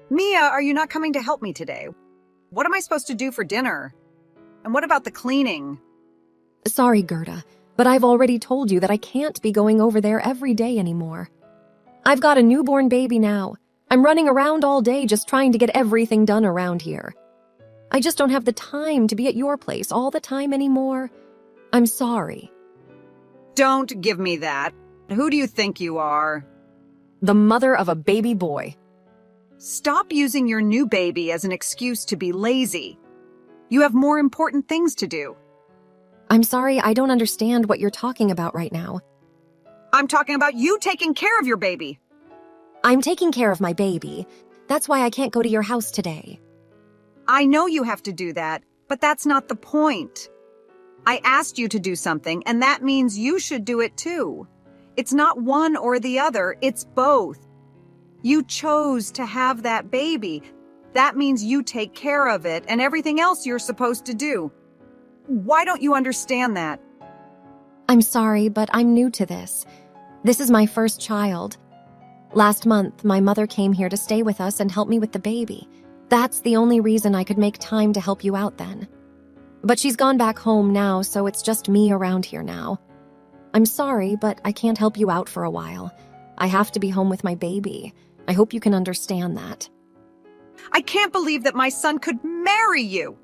Mia, are you not coming to help me today? What am I supposed to do for dinner? And what about the cleaning? Sorry, Gerda, but I've already told you that I can't be going over there every day anymore. I've got a newborn baby now. I'm running around all day just trying to get everything done around here. I just don't have the time to be at your place all the time anymore. I'm sorry. Don't give me that. Who do you think you are? The mother of a baby boy. Stop using your new baby as an excuse to be lazy. You have more important things to do. I'm sorry, I don't understand what you're talking about right now. I'm talking about you taking care of your baby. I'm taking care of my baby. That's why I can't go to your house today. I know you have to do that, but that's not the point. I asked you to do something, and that means you should do it too. It's not one or the other, it's both. You chose to have that baby. That means you take care of it and everything else you're supposed to do. Why don't you understand that? I'm sorry, but I'm new to this. This is my first child. Last month, my mother came here to stay with us and help me with the baby. That's the only reason I could make time to help you out then. But she's gone back home now, so it's just me around here now. I'm sorry, but I can't help you out for a while. I have to be home with my baby. I hope you can understand that. I can't believe that my son could marry you.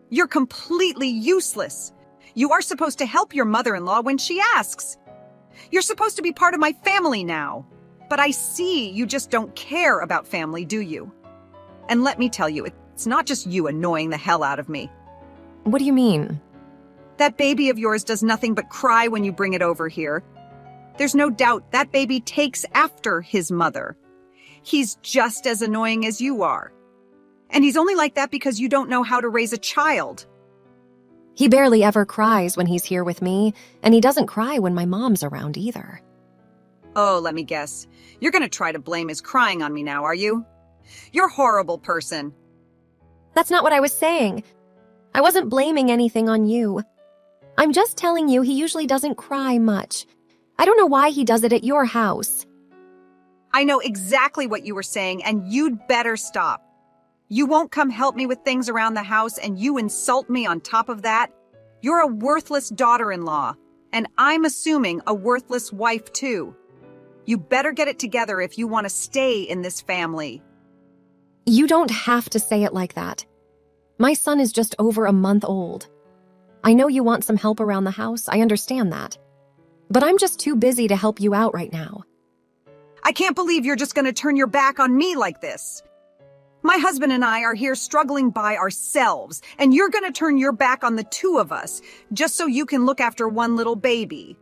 You're completely useless. You are supposed to help your mother-in-law when she asks. You're supposed to be part of my family now. But I see you just don't care about family, do you? And let me tell you, it's not just you annoying the hell out of me. What do you mean? That baby of yours does nothing but cry when you bring it over here. There's no doubt that baby takes after his mother. He's just as annoying as you are. And he's only like that because you don't know how to raise a child. He barely ever cries when he's here with me, and he doesn't cry when my mom's around either. Oh, let me guess. You're gonna try to blame his crying on me now, are you? You're a horrible person. That's not what I was saying. I wasn't blaming anything on you. I'm just telling you he usually doesn't cry much. I don't know why he does it at your house. I know exactly what you were saying, and you'd better stop. You won't come help me with things around the house, and you insult me on top of that. You're a worthless daughter-in-law, and I'm assuming a worthless wife too. You better get it together if you want to stay in this family. You don't have to say it like that. My son is just over a month old. I know you want some help around the house, I understand that. But I'm just too busy to help you out right now. I can't believe you're just going to turn your back on me like this. My husband and I are here struggling by ourselves, and you're going to turn your back on the two of us just so you can look after one little baby.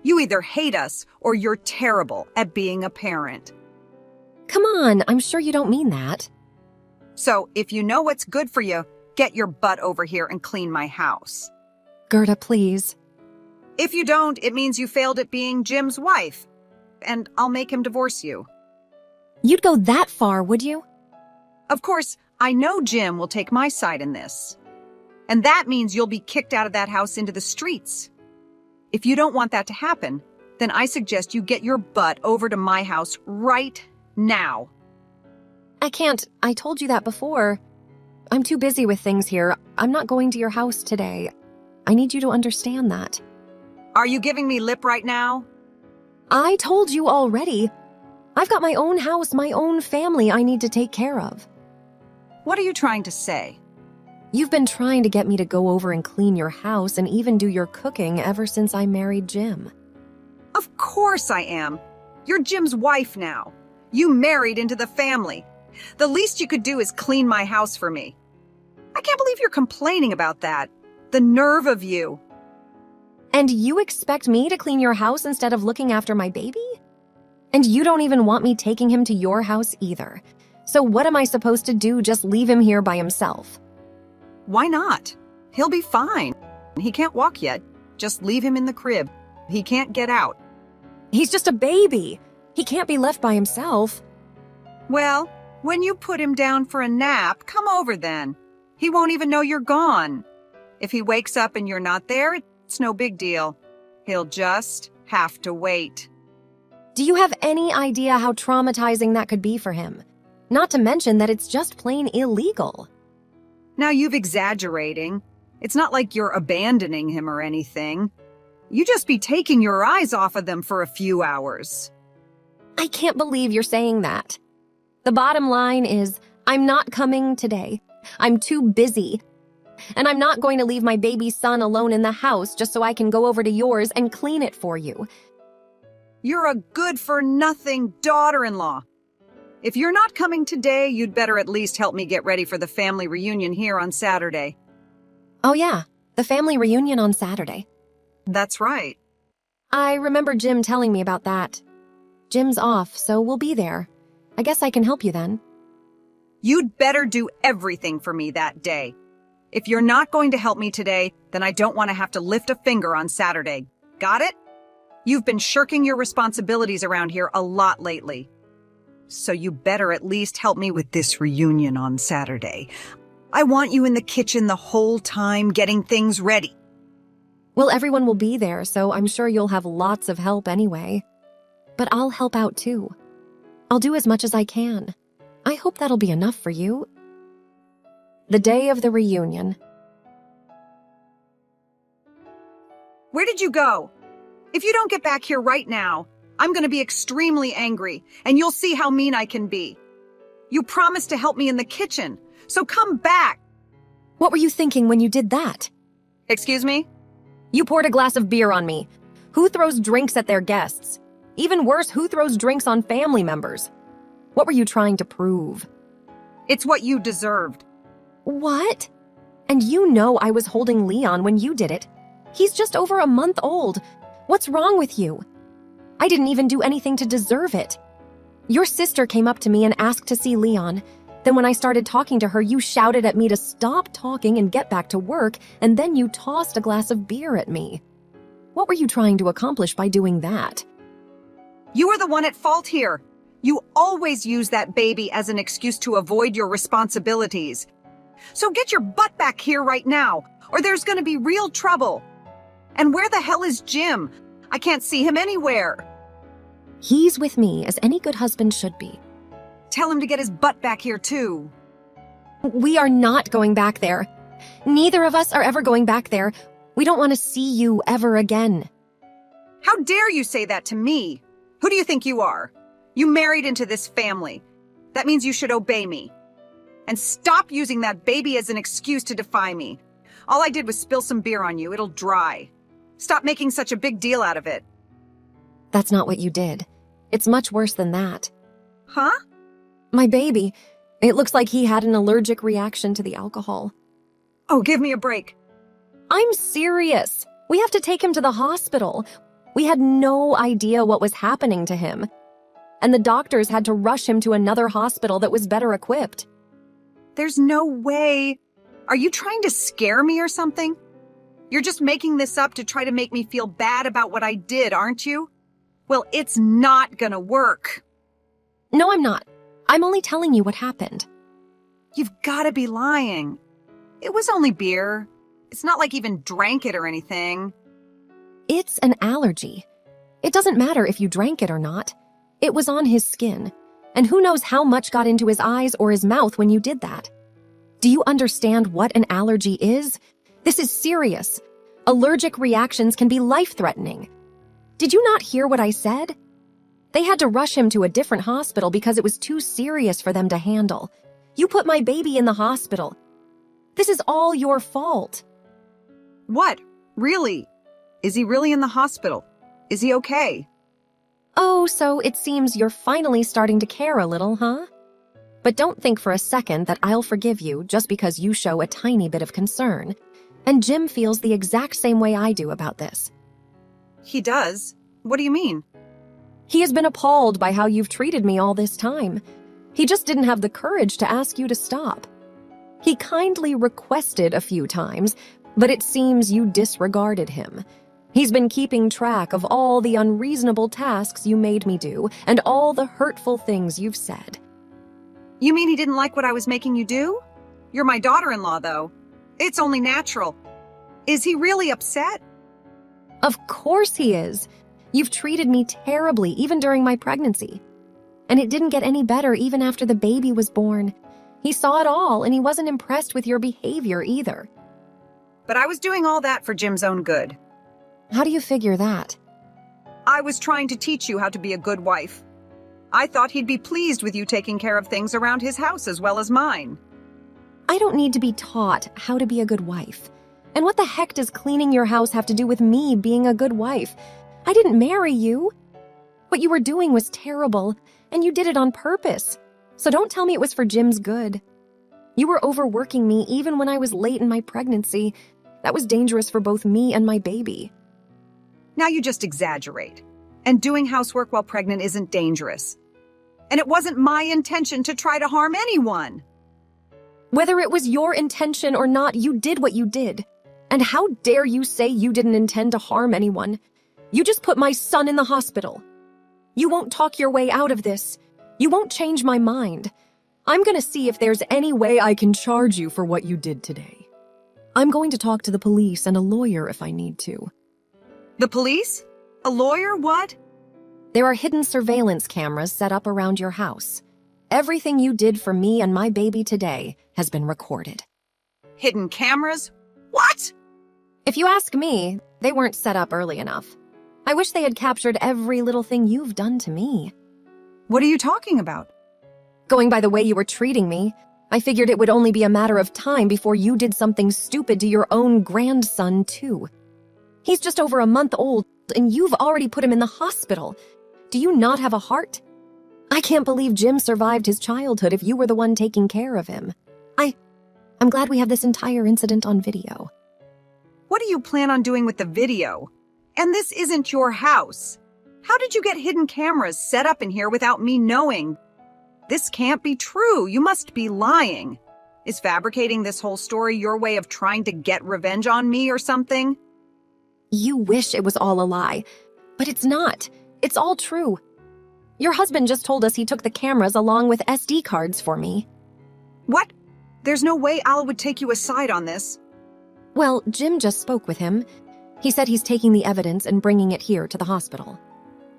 You either hate us or you're terrible at being a parent. Come on, I'm sure you don't mean that. So, if you know what's good for you, get your butt over here and clean my house. Gerda, please. If you don't, it means you failed at being Jim's wife, and I'll make him divorce you. You'd go that far, would you? Of course, I know Jim will take my side in this. And that means you'll be kicked out of that house into the streets. If you don't want that to happen, then I suggest you get your butt over to my house right now. I can't. I told you that before. I'm too busy with things here. I'm not going to your house today. I need you to understand that. Are you giving me lip right now? I told you already. I've got my own house, my own family I need to take care of. What are you trying to say? You've been trying to get me to go over and clean your house and even do your cooking ever since I married Jim. Of course I am. You're Jim's wife now. You married into the family. The least you could do is clean my house for me. I can't believe you're complaining about that. The nerve of you. And you expect me to clean your house instead of looking after my baby? And you don't even want me taking him to your house either. So what am I supposed to do, just leave him here by himself? Why not? He'll be fine. He can't walk yet. Just leave him in the crib. He can't get out. He's just a baby. He can't be left by himself. Well, when you put him down for a nap, come over then. He won't even know you're gone. If he wakes up and you're not there, it's no big deal. He'll just have to wait. Do you have any idea how traumatizing that could be for him? Not to mention that it's just plain illegal. Now you've exaggerating. It's not like you're abandoning him or anything. You just be taking your eyes off of them for a few hours. I can't believe you're saying that. The bottom line is, I'm not coming today. I'm too busy. And I'm not going to leave my baby son alone in the house just so I can go over to yours and clean it for you. You're a good-for-nothing daughter-in-law. If you're not coming today, you'd better at least help me get ready for the family reunion here on Saturday. Oh yeah, the family reunion on Saturday. That's right. I remember Jim telling me about that. Jim's off, so we'll be there. I guess I can help you then. You'd better do everything for me that day. If you're not going to help me today, then I don't want to have to lift a finger on Saturday. Got it? You've been shirking your responsibilities around here a lot lately. So you better at least help me with this reunion on Saturday. I want you in the kitchen the whole time getting things ready. Well, everyone will be there, so I'm sure you'll have lots of help anyway. But I'll help out too. I'll do as much as I can. I hope that'll be enough for you. The day of the reunion. Where did you go? If you don't get back here right now, I'm going to be extremely angry, and you'll see how mean I can be. You promised to help me in the kitchen, so come back. What were you thinking when you did that? Excuse me? You poured a glass of beer on me. Who throws drinks at their guests? Even worse, who throws drinks on family members? What were you trying to prove? It's what you deserved. What? And you know I was holding Leon when you did it. He's just over a month old. What's wrong with you? I didn't even do anything to deserve it. Your sister came up to me and asked to see Leon. Then when I started talking to her, you shouted at me to stop talking and get back to work, and then you tossed a glass of beer at me. What were you trying to accomplish by doing that? You are the one at fault here. You always use that baby as an excuse to avoid your responsibilities. So get your butt back here right now, or there's going to be real trouble. And where the hell is Jim? I can't see him anywhere. He's with me, as any good husband should be. Tell him to get his butt back here, too. We are not going back there. Neither of us are ever going back there. We don't want to see you ever again. How dare you say that to me? Who do you think you are? You married into this family. That means you should obey me. And stop using that baby as an excuse to defy me. All I did was spill some beer on you. It'll dry. Stop making such a big deal out of it. That's not what you did. It's much worse than that. Huh? My baby, it looks like he had an allergic reaction to the alcohol. Oh, give me a break. I'm serious. We have to take him to the hospital. We had no idea what was happening to him. And the doctors had to rush him to another hospital that was better equipped. There's no way. Are you trying to scare me or something? You're just making this up to try to make me feel bad about what I did, aren't you? Well, it's not gonna work. No, I'm not. I'm only telling you what happened. You've gotta be lying. It was only beer. It's not like even drank it or anything. It's an allergy. It doesn't matter if you drank it or not. It was on his skin. And who knows how much got into his eyes or his mouth when you did that. Do you understand what an allergy is? This is serious. Allergic reactions can be life-threatening. Did you not hear what I said? They had to rush him to a different hospital because it was too serious for them to handle. You put my baby in the hospital. This is all your fault. What? Really? Is he really in the hospital? Is he okay? Oh, so it seems you're finally starting to care a little, huh? But don't think for a second that I'll forgive you just because you show a tiny bit of concern. And Jim feels the exact same way I do about this. He does? What do you mean? He has been appalled by how you've treated me all this time. He just didn't have the courage to ask you to stop. He kindly requested a few times, but it seems you disregarded him. He's been keeping track of all the unreasonable tasks you made me do and all the hurtful things you've said. You mean he didn't like what I was making you do? You're my daughter-in-law, though. It's only natural. Is he really upset? Of course he is. You've treated me terribly, even during my pregnancy. And it didn't get any better even after the baby was born. He saw it all, and he wasn't impressed with your behavior either. But I was doing all that for Jim's own good. How do you figure that? I was trying to teach you how to be a good wife. I thought he'd be pleased with you taking care of things around his house as well as mine. I don't need to be taught how to be a good wife. And what the heck does cleaning your house have to do with me being a good wife? I didn't marry you. What you were doing was terrible, and you did it on purpose. So don't tell me it was for Jim's good. You were overworking me even when I was late in my pregnancy. That was dangerous for both me and my baby. Now you just exaggerate. And doing housework while pregnant isn't dangerous. And it wasn't my intention to try to harm anyone. Whether it was your intention or not, you did what you did. And how dare you say you didn't intend to harm anyone? You just put my son in the hospital. You won't talk your way out of this. You won't change my mind. I'm gonna see if there's any way I can charge you for what you did today. I'm going to talk to the police and a lawyer if I need to. The police? A lawyer? What? There are hidden surveillance cameras set up around your house. Everything you did for me and my baby today has been recorded. Hidden cameras? What? If you ask me, they weren't set up early enough. I wish they had captured every little thing you've done to me. What are you talking about? Going by the way you were treating me, I figured it would only be a matter of time before you did something stupid to your own grandson, too. He's just over a month old, and you've already put him in the hospital. Do you not have a heart? I can't believe Jim survived his childhood if you were the one taking care of him. I'm glad we have this entire incident on video. What do you plan on doing with the video? And this isn't your house. How did you get hidden cameras set up in here without me knowing? This can't be true. You must be lying. Is fabricating this whole story your way of trying to get revenge on me or something? You wish it was all a lie, but it's not. It's all true. Your husband just told us he took the cameras along with SD cards for me. What? There's no way Al would take you aside on this. Well, Jim just spoke with him. He said he's taking the evidence and bringing it here to the hospital.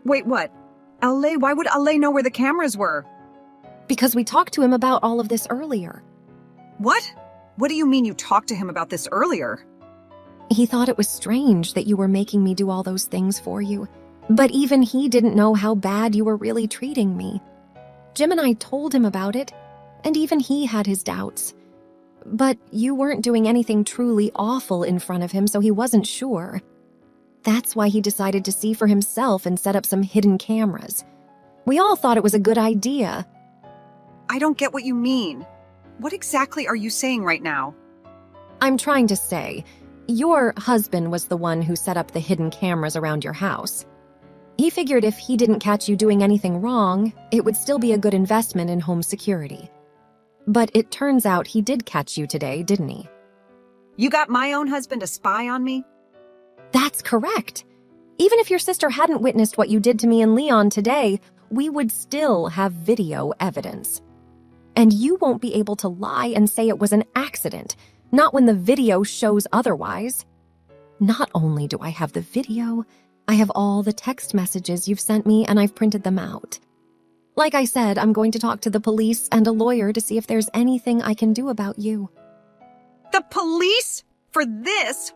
Wait, what? Ale, why would Ale know where the cameras were? Because we talked to him about all of this earlier. What? What do you mean you talked to him about this earlier? He thought it was strange that you were making me do all those things for you. But even he didn't know how bad you were really treating me. Jim and I told him about it, and even he had his doubts. But you weren't doing anything truly awful in front of him, so he wasn't sure. That's why he decided to see for himself and set up some hidden cameras. We all thought it was a good idea. I don't get what you mean. What exactly are you saying right now? I'm trying to say, your husband was the one who set up the hidden cameras around your house. He figured if he didn't catch you doing anything wrong, it would still be a good investment in home security. But it turns out he did catch you today, didn't he? You got my own husband to spy on me? That's correct. Even if your sister hadn't witnessed what you did to me and Leon today, we would still have video evidence. And you won't be able to lie and say it was an accident, not when the video shows otherwise. Not only do I have the video, I have all the text messages you've sent me and I've printed them out. Like I said, I'm going to talk to the police and a lawyer to see if there's anything I can do about you. The police? For this?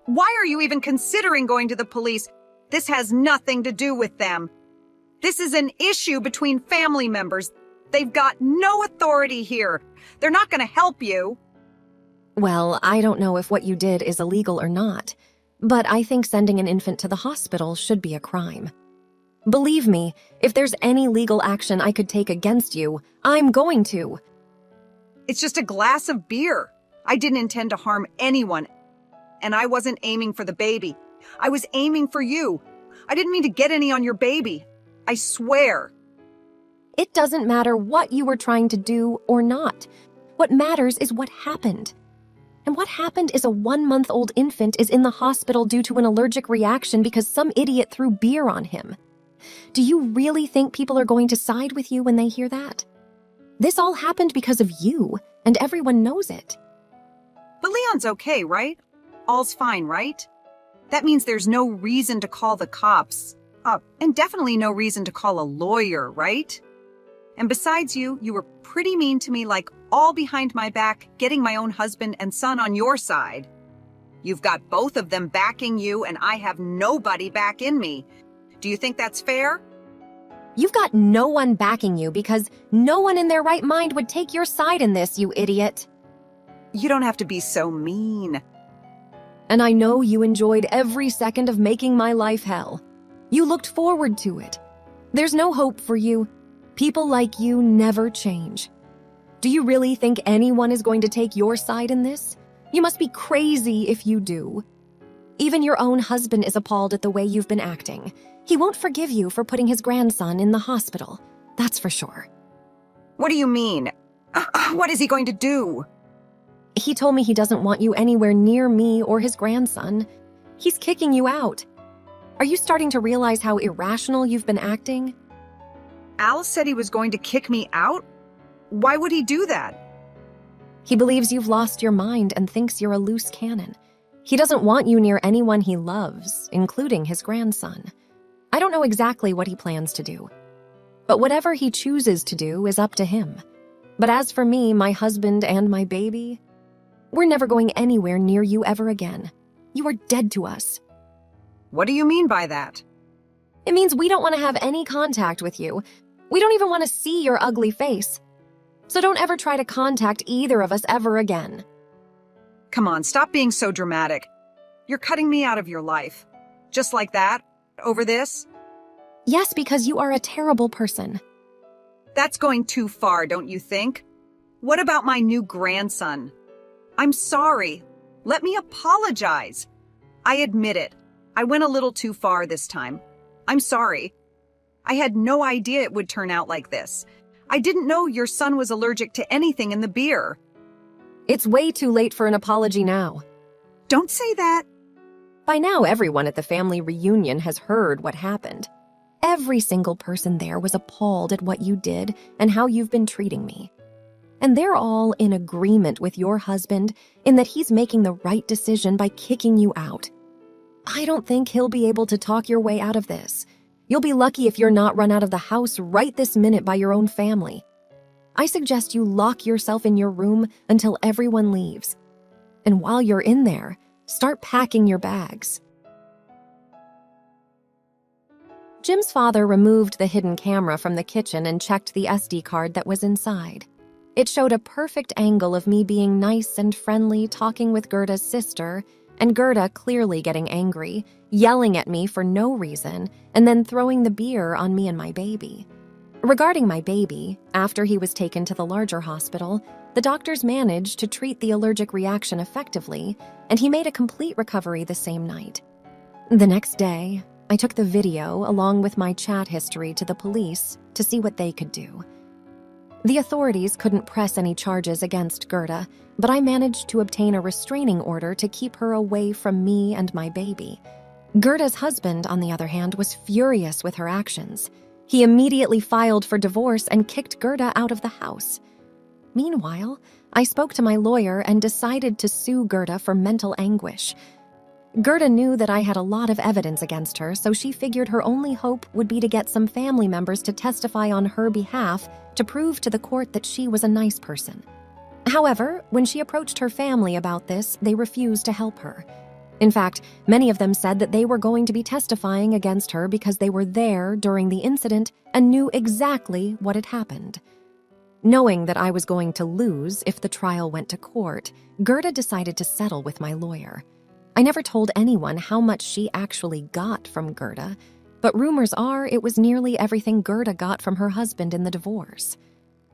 Why are you even considering going to the police? This has nothing to do with them. This is an issue between family members. They've got no authority here. They're not going to help you. Well, I don't know if what you did is illegal or not, but I think sending an infant to the hospital should be a crime. Believe me, if there's any legal action I could take against you, I'm going to. It's just a glass of beer. I didn't intend to harm anyone, and I wasn't aiming for the baby. I was aiming for you. I didn't mean to get any on your baby. I swear. It doesn't matter what you were trying to do or not. What matters is what happened. And what happened is a 1-month-old infant is in the hospital due to an allergic reaction because some idiot threw beer on him. Do you really think people are going to side with you when they hear that? This all happened because of you, and everyone knows it. But Leon's okay, right? All's fine, right? That means there's no reason to call the cops. And definitely no reason to call a lawyer, right? And besides you were pretty mean to me, like all behind my back, getting my own husband and son on your side. You've got both of them backing you, and I have nobody back in me. Do you think that's fair? You've got no one backing you because no one in their right mind would take your side in this, you idiot. You don't have to be so mean. And I know you enjoyed every second of making my life hell. You looked forward to it. There's no hope for you. People like you never change. Do you really think anyone is going to take your side in this? You must be crazy if you do. Even your own husband is appalled at the way you've been acting. He won't forgive you for putting his grandson in the hospital. That's for sure. What do you mean? What is he going to do? He told me he doesn't want you anywhere near me or his grandson. He's kicking you out. Are you starting to realize how irrational you've been acting? Al said he was going to kick me out? Why would he do that? He believes you've lost your mind and thinks you're a loose cannon. He doesn't want you near anyone he loves, including his grandson. I don't know exactly what he plans to do. But whatever he chooses to do is up to him. But as for me, my husband, and my baby, we're never going anywhere near you ever again. You are dead to us. What do you mean by that? It means we don't want to have any contact with you. We don't even want to see your ugly face. So don't ever try to contact either of us ever again. Come on, stop being so dramatic. You're cutting me out of your life. Just like that? Over this? Yes, because you are a terrible person. That's going too far, don't you think? What about my new grandson? I'm sorry. Let me apologize. I admit it. I went a little too far this time. I'm sorry. I had no idea it would turn out like this. I didn't know your son was allergic to anything in the beer. It's way too late for an apology now. Don't say that. By now, everyone at the family reunion has heard what happened. Every single person there was appalled at what you did and how you've been treating me. And they're all in agreement with your husband in that he's making the right decision by kicking you out. I don't think he'll be able to talk your way out of this. You'll be lucky if you're not run out of the house right this minute by your own family. I suggest you lock yourself in your room until everyone leaves. And while you're in there, start packing your bags. Jim's father removed the hidden camera from the kitchen and checked the SD card that was inside. It showed a perfect angle of me being nice and friendly talking with Gerda's sister, and Gerda clearly getting angry, yelling at me for no reason, and then throwing the beer on me and my baby. Regarding my baby, after he was taken to the larger hospital, the doctors managed to treat the allergic reaction effectively, and he made a complete recovery the same night. The next day, I took the video along with my chat history to the police to see what they could do. The authorities couldn't press any charges against Gerda, but I managed to obtain a restraining order to keep her away from me and my baby. Gerda's husband, on the other hand, was furious with her actions. He immediately filed for divorce and kicked Gerda out of the house. Meanwhile, I spoke to my lawyer and decided to sue Gerda for mental anguish. Gerda knew that I had a lot of evidence against her, so she figured her only hope would be to get some family members to testify on her behalf to prove to the court that she was a nice person. However, when she approached her family about this, they refused to help her. In fact, many of them said that they were going to be testifying against her because they were there during the incident and knew exactly what had happened. Knowing that I was going to lose if the trial went to court, Gerda decided to settle with my lawyer. I never told anyone how much she actually got from Gerda, but rumors are it was nearly everything Gerda got from her husband in the divorce.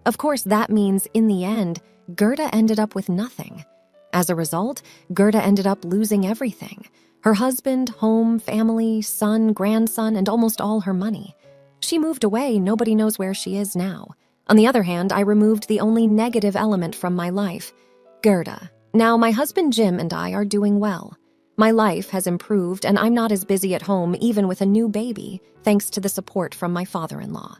Of course, that means, in the end, Gerda ended up with nothing. As a result, Gerda ended up losing everything: her husband, home, family, son, grandson, and almost all her money. She moved away, nobody knows where she is now. On the other hand, I removed the only negative element from my life: Gerda. Now my husband Jim and I are doing well. My life has improved and I'm not as busy at home even with a new baby, thanks to the support from my father-in-law.